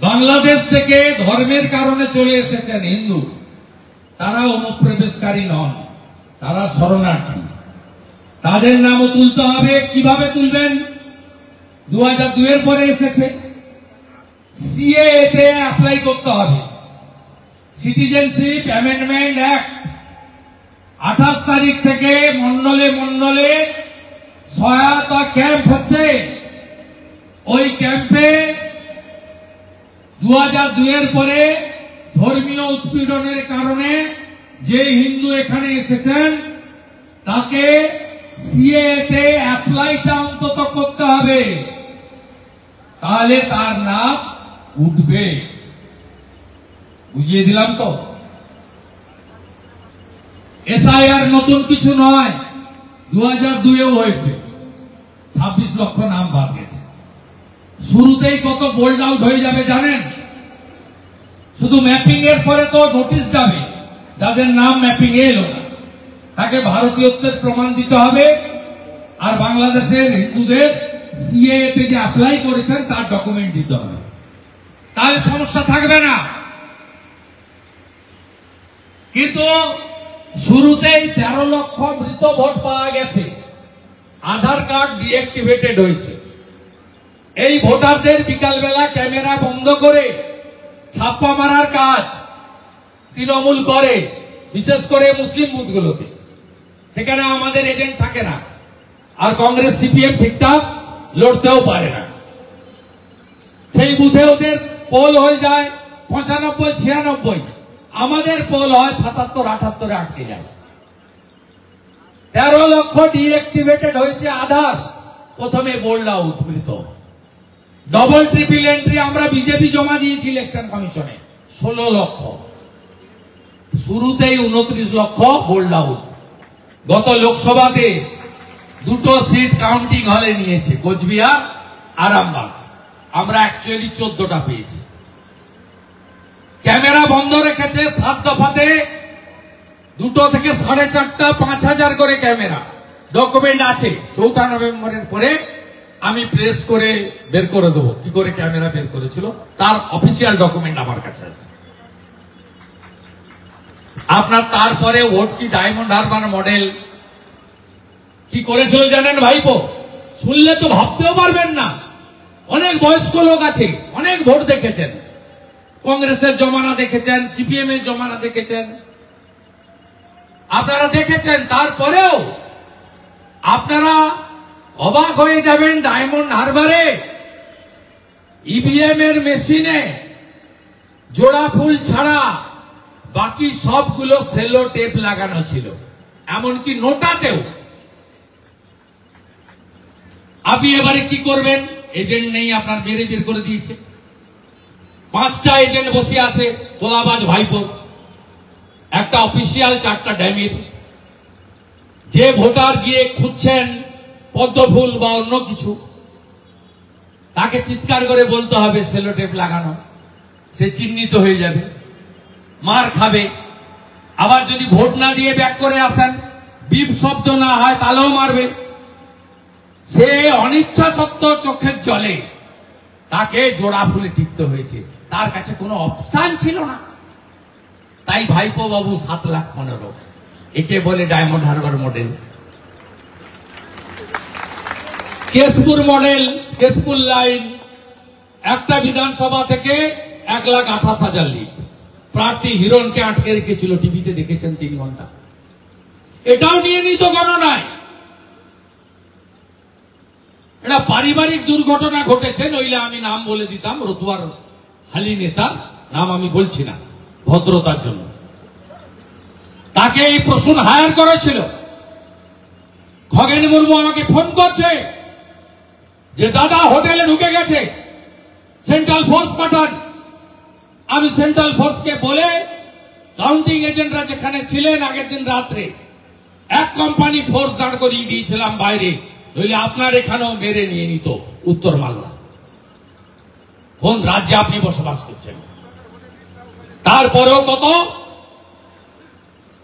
বাংলাদেশ থেকে ধর্মের কারণে চলে এসেছেন হিন্দু, তারা অনুপ্রবেশকারী নন, তারা শরণার্থী। তাদের নামও তুলতে হবে। কিভাবে তুলবেন? 2002 এর পরে এসেছে, সিএএ তে অ্যাপ্লাই করতে হবে। সিটিজেনশিপ অ্যামেন্ডমেন্ট অ্যাক্ট 28 তারিখ থেকে মন্ডলে মন্ডলে সহায়তা ক্যাম্প হচ্ছে। ওই ক্যাম্পে 2002 এর পরে ধর্মীয় উৎপীড়নের কারণে যে হিন্দু এখানে এসেছেন তাকে সিএএ তে অ্যাপ্লাইটা অন্তত করতে হবে, তাহলে তার নাম উঠবে। বুঝিয়ে দিলাম তো? এসআইআর নতুন কিছু নয়, 2002-এও হয়েছে, 26 লক্ষ নাম বাদ গেছে। শুরুতেই কত বোল্ড আউট হয়ে যাবে জানেন? শুধু ম্যাপিং এর পরে তো নোটিশ যাবে, যাদের নাম ম্যাপিং এ এলো না তাকে ভারতীয়ত্বের প্রমাণ দিতে হবে, আর বাংলাদেশের হিন্দুদের সিএএ তে যে অ্যাপ্লাই করেছেন তার ডকুমেন্ট দিতে হবে, তাহলে সমস্যা থাকবে না। কিন্তু শুরুতেই 13 লক্ষ মৃত ভোট পাওয়া গেছে, আধার কার্ড ডিঅ্যাক্টিভেটেড হয়েছে। এই ভোটারদের বিকালবেলা ক্যামেরা বন্ধ করে ছাপ্পা মারার কাজ তৃণমূল করে, বিশেষ করে মুসলিম বুথগুলোতে। সেখানে আমাদের এজেন্ট থাকে না, আর কংগ্রেস সিপিএম ঠিকঠাক লড়তেও পারে না। সেই বুথে ওদের পোল হয়ে যায় 95-96, আমাদের পোল হয় 77-78 আটকে যায়। 13 লক্ষ ডিঅ্যাক্টিভেটেড হয়েছে আধার, প্রথমে বোল্ড আউট মৃত। ডবল ট্রিপল এন্ট্রি আমরা বিজেপি জমা দিয়েছি ইলেকশন কমিশনে 16 লক্ষ। শুরুতেই 29 লক্ষ বোল্ড আউট। গত লোকসভাতে 2টো সিট কাউন্টিং হলে নিয়েছে, কোচবিহার, আরামবাগ। আমরা অ্যাকচুয়ালি 14টা পেয়েছি। ক্যামেরা বন্ধ রেখেছে 7 দফাতে, 2টো থেকে 4.5টা 5,000 করে ক্যামেরা। ডকুমেন্ট আছে, 4 নভেম্বরের পরে আমি প্রেস করে বের করে দেবো কি করে ক্যামেরা বের করেছিল, তার অফিসিয়াল ডকুমেন্ট আমার কাছে আছে। আপনার তারপরে ভোট কি ডায়মন্ড হারবার মডেল কি করেছিল জানেন ভাইপো? শুনলে তো ভাবতেও পারবেন না। অনেক বয়স্ক লোক আছে, অনেক ভোট দেখেছেন, কংগ্রেসের জমানা দেখেছেন, সিপিএম এর জমানা দেখেছেন, আপনারা দেখেছেন। তারপরেও আপনারা অবাক হয়ে যাবেন, ডায়মন্ড হারবারে ইভিএম এর মেশিনে জোড়া ফুল ছাড়া বাকি সবগুলো সেলো টেপ লাগানো ছিল, এমনকি নোটাতেও। আপনি এবারে কি করবেন? এজেন্ট নেই, আপনার মেরে বের করে দিয়েছে। 5টা এজেন্ট বসে আছে, তোলাবাজ ভাইপো, একটা অফিসিয়াল, 4টা ড্যামির। যে ভোটার গিয়ে খুঁজছেন পদ্মফুল বা অন্য কিছু, তাকে চিৎকার করে বলতে হবে সেলো টেপ লাগানো, সে চিহ্নিত হয়ে যাবে, মার খাবে। আবার যদি ভোট না দিয়ে ব্যাক করে আসেন, বিপ শব্দ না হয়, তাহলেও মারবে। সে অনিচ্ছা সত্ত্বেও চোখের জলে তাকে জোড়া ফুলে টিকতে হয়েছে, তার কাছে কোনো অপশন ছিল না। তাই ভাইপো বাবু 7,15,000, একে বলে diamond Harbour model. Keshpur model, Keshpur line, একটা বিধানসভা থেকে 1,28,000 লিড। প্রার্থী হিরণকে আটকে রেখেছিল, টিভিতে দেখেছেন 3 ঘন্টা। এটাও নিয়ে নিত গণনায়। এটা পারিবারিক দুর্ঘটনা ঘটেছে, নইলে আমি নাম বলে দিতাম। রতুয়ার হালি নেতার নাম আমি বলছি না ভদ্রতার জন্য। তাকে এই প্রসূন হায়ার করেছিল। খগেন মুর্মু আমাকে ফোন করছে যে দাদা হোটেলে ঢুকে গেছে, সেন্ট্রাল ফোর্স পাঠান। আমি সেন্ট্রাল ফোর্সকে বলে কাউন্টিং এজেন্টরা যেখানে ছিলেন আগের দিন রাত্রে, এক কোম্পানি ফোর্স দাঁড় করিয়ে দিয়েছিলাম বাইরে, নইলে আপনার এখানেও মেরে নিয়ে নিত উত্তর মালদা। কোন রাজ্যে আপনি বসবাস করছেন? তারপরেও কত?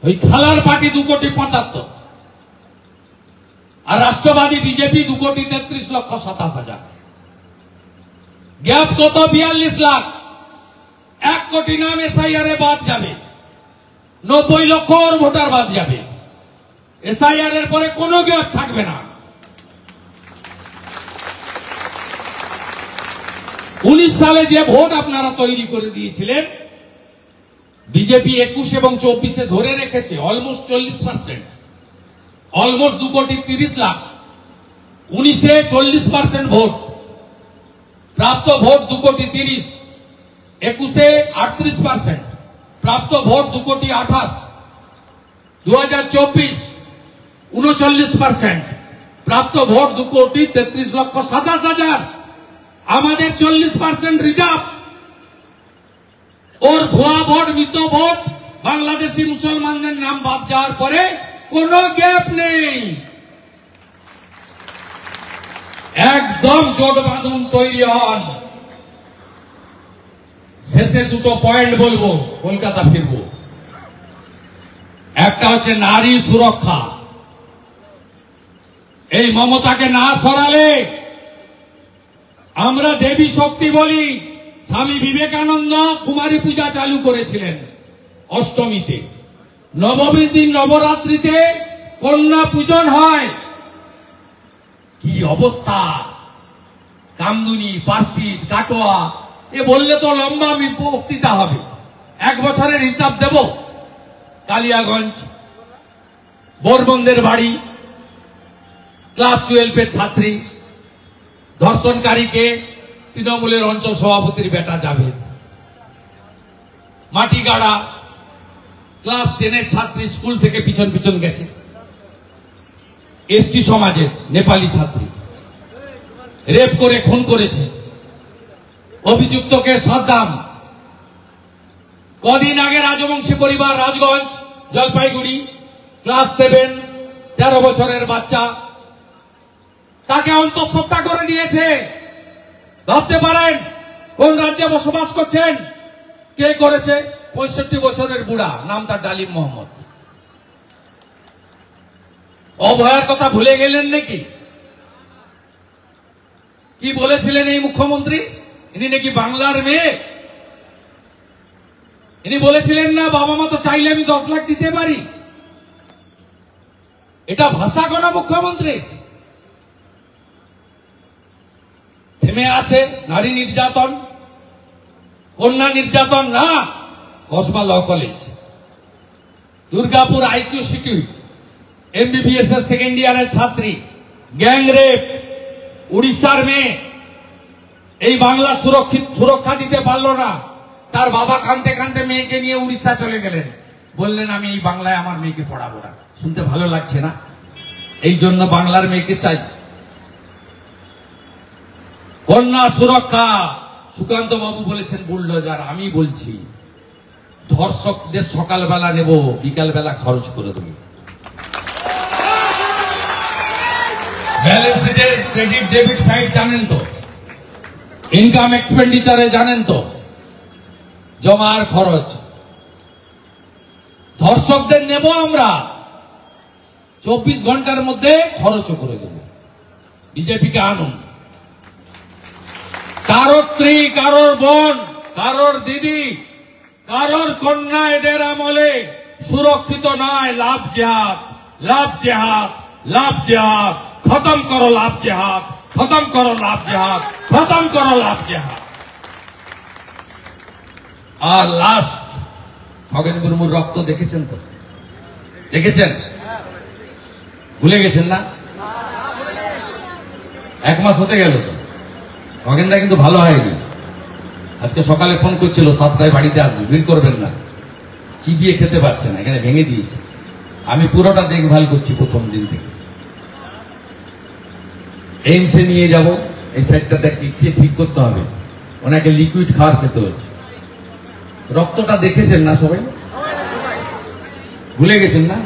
ওই খালার পার্টি 2,75,00,000, আর রাষ্ট্রবাদী বিজেপি 2,33,27,000। গ্যাপ কত? 42 লাখ। 1 কোটি নাম এসআইআর এ বাদ যাবে, 90 লক্ষ ভোটার বাদ যাবে। এসআইআর এর পরে কোনো গ্যাপ থাকবে না। 19 সালে যে ভোট আপনারা তৈরি করে দিয়েছিলেন, বিজেপি 21 এবং 24-এ ধরে রেখেছে অলমোস্ট 40%, অলমোস্ট 2 কোটি 30 লাখ। 19-এ 40% ভোট, প্রাপ্ত ভোট 2 কোটি 30, 21-এ 38%, প্রাপ্ত ভোট 2 কোটি 28, 2024 39%, প্রাপ্ত ভোট 2 কোটি 33 লক্ষ 27 হাজার। আমাদের 40% রিজার্ভ। ওর ভুয়া ভোট, মৃত ভোট, বাংলাদেশি মুসলমানদের নাম বাদ যাওয়ার পরে কোনো গ্যাপ নেই। একদম জোট বাঁধন তৈরি হন। শেষে 2টো পয়েন্ট বলবো, কলকাতা ফিরবো। একটা হচ্ছে নারী সুরক্ষা। এই মমতাকে না সরালে আমরা দেবী শক্তি বলি। স্বামী বিবেকানন্দ কুমারী পূজা চালু করেছিলেন অষ্টমীতে। নবমীর দিন নবরাত্রিতে কন্যা পূজন হয়। কি অবস্থা! কামদুনি, পাঁচটিট, কাটোয়া, এ বললে তো লম্বা বক্তৃতা হবে। 1 বছরের হিসাব দেব। কালিয়াগঞ্জ, বোরবন্দের বাড়ি, ক্লাস 12-এর ছাত্রী, ধর্ষণকারীকে তৃণমূলের অঞ্চল সভাপতির বেটা যাবে। মাটিগাড়া, ক্লাস 10-এর ছাত্রী স্কুল থেকে পিছন পিছন গেছে। এসটি সমাজের নেপালি ছাত্রী রেপ করে খুন করেছে। অভিযুক্তকে সাদ্দাম। কদিন আগে রাজবংশী পরিবার, রাজগঞ্জ, জলপাইগুড়ি, ক্লাস 7, 13 বছরের বাচ্চা, তাকে অন্তঃসত্ত্বা করে দিয়েছে। ভাবতে পারেন কোন রাজ্যে বসবাস করছেন? কে করেছে? 65 বছরের বুড়া, নাম তার ডালিম মোহাম্মদ। অভয়ার কথা ভুলে গেলেন নাকি? কি বলেছিলেন এই মুখ্যমন্ত্রী? ইনি নাকি বাংলার মেয়ে। ইনি বলেছিলেন না, বাবা মা তো চাইলে আমি 10 লাখ দিতে পারি। এটা ভাষা কোন মুখ্যমন্ত্রী? থেমে আছে নারী নির্যাতন, কন্যা নির্যাতন না। Kasba law college, Durgapur IQ city, MBBS এর 2nd ইয়ারের ছাত্রী, গ্যাং রেপ, উড়িষ্যার মেয়ে। এই বাংলা সুরক্ষা দিতে পারলো না। তার বাবা কাঁদতে কাঁদতে মেয়েকে নিয়ে উড়িষ্যা চলে গেলেন। বললেন আমি এই বাংলায় আমার মেয়েকে পড়াবো না। শুনতে ভালো লাগছে না? এই জন্য বাংলার মেয়েকে চাই। কন্যা সুরক্ষা, সুকান্ত বাবু বলেছেন বুলডোজার। আমি বলছি ধর্ষকদের সকালবেলা নেব, বিকালবেলা খরচ করে দেবো। ব্যালেন্স শিটের ক্রেডিট ডেবিট সাইড জানেন তো? ইনকাম এক্সপেন্ডিচারে জানেন তো? জমা আর খরচ। ধর্ষকদের নেব আমরা, 24 ঘন্টার মধ্যে খরচও করে দেব। বিজেপিকে আনুন। কারোর স্ত্রী, কারোর বোন, কারোর দিদি, কারোর কন্যা এদের আমলে সুরক্ষিত নয়। লাভ জেহাদ, লাভ জেহাদ, লাভ জেহাদ। খতম করো লাভ জেহাদ, খতম করো লাভ জেহাদ, খতম করো লাভ জেহাদ। আর লাস্ট, খগেন মুর্মুর রক্ত দেখেছেন তো? দেখেছেন? ভুলে গেছেন না? 1 মাস হতে গেল তো। খগেনদা কিন্তু ভালো হয়নি। আজকে সকালে ফোন করছিল 7টায় বাড়িতে আসবে, ভিড় করবেন না। চিবিয়ে খেতে পারছে না, এখানে ভেঙে দিয়েছে। আমি পুরোটা দেখভাল করছি প্রথম দিন থেকে। এইমসে নিয়ে যাব, এই সাইডটা খেয়ে ঠিক করতে হবে। ওনাকে লিকুইড খাবার খেতে হচ্ছে। রক্তটা দেখেছেন না সবাই? ভুলে গেছেন না?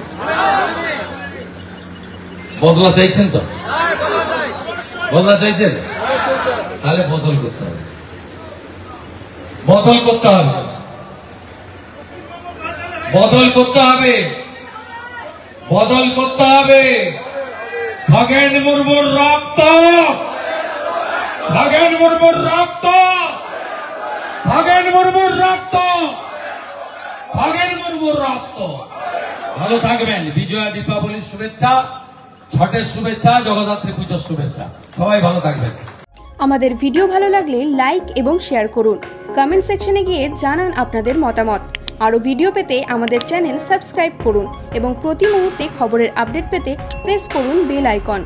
বদলা চাইছেন তো? বদলা চাইছেন? তাহলে বদল করতে হবে, বদল করতে হবে, বদল করতে হবে, বদল করতে হবে। খগেন মুর্মুর রক্ত, খগেন মুর্মুর রক্ত খগেন মুর্মুর রক্ত, খগেন মুর্মুর রক্ত। ভালো থাকবেন। বিজয়া দীপাবলির শুভেচ্ছা, ছটের শুভেচ্ছা, জগদ্ধাত্রী পুজোর শুভেচ্ছা। সবাই ভালো থাকবেন। আমাদের ভিডিও ভালো লাগলে লাইক এবং শেয়ার করুন। কমেন্ট সেকশনে গিয়ে জানান আপনাদের মতামত। আরও ভিডিও পেতে আমাদের চ্যানেল সাবস্ক্রাইব করুন এবং প্রতি মুহূর্তে খবরের আপডেট পেতে প্রেস করুন বেল আইকন।